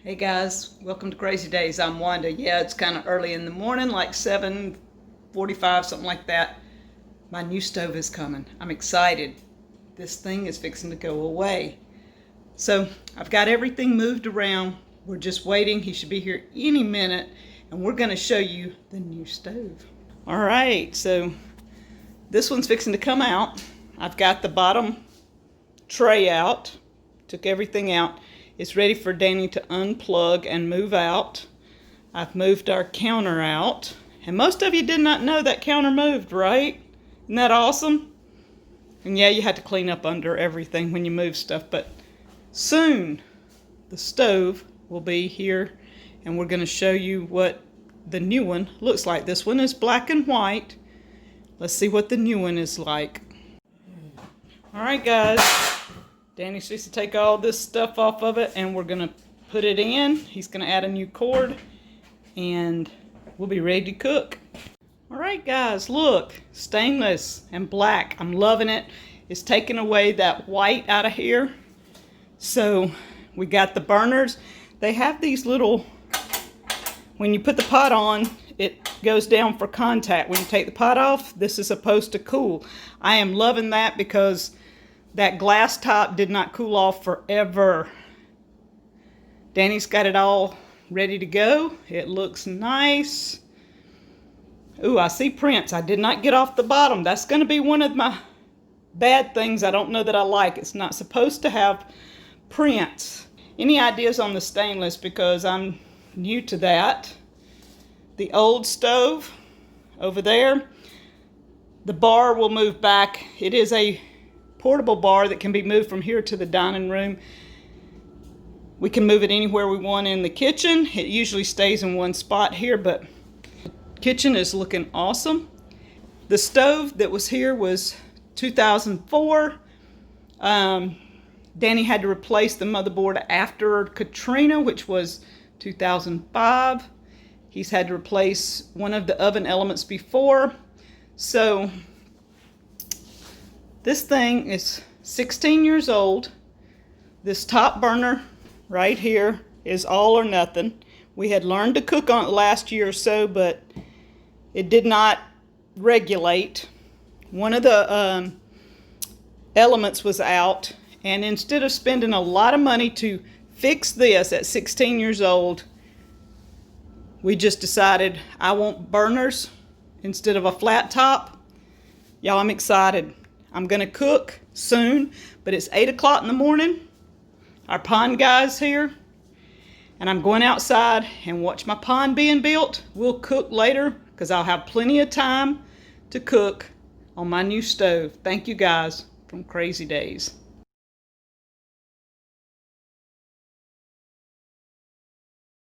Hey guys, welcome to Crazy Days. I'm Wanda. Yeah, it's kind of early in the morning, like 7:45, something like that. My new stove is coming. I'm excited. This thing is fixing to go away. So I've got everything moved around. We're just waiting. He should be here any minute, and we're going to show you the new stove. All right, so this one's fixing to come out. I've got the bottom tray out, took everything out. It's ready for Danny to unplug and move out. I've moved our counter out. And most of you did not know that counter moved, right? Isn't that awesome? And yeah, you had to clean up under everything when you move stuff. But soon, the stove will be here. And we're going to show you what the new one looks like. This one is black and white. Let's see what the new one is like. All right, guys. Danny's supposed to take all this stuff off of it, and we're going to put it in. He's going to add a new cord, and we'll be ready to cook. All right, guys, look. Stainless and black. I'm loving it. It's taking away that white out of here. So we got the burners. They have these little, when you put the pot on, it goes down for contact. When you take the pot off, this is supposed to cool. I am loving that because that glass top did not cool off forever. Danny's got it all ready to go. It looks nice. Ooh, I see prints. I did not get off the bottom. That's going to be one of my bad things I don't know that I like. It's not supposed to have prints. Any ideas on the stainless, because I'm new to that. The old stove over there, the bar will move back. It is a portable bar that can be moved from here to the dining room. We can move it anywhere we want in the kitchen. It usually stays in one spot here, but the kitchen is looking awesome. The stove that was here was 2004. Danny had to replace the motherboard after Katrina, which was 2005. He's had to replace one of the oven elements before. So this thing is 16 years old. This top burner right here is all or nothing. We had learned to cook on it last year or so, but it did not regulate. One of the elements was out, and instead of spending a lot of money to fix this at 16 years old, we just decided I want burners instead of a flat top. Y'all, I'm excited. I'm going to cook soon, but it's 8 o'clock in the morning. Our pond guy's here, and I'm going outside and watch my pond being built. We'll cook later because I'll have plenty of time to cook on my new stove. Thank you guys from Crazy Days.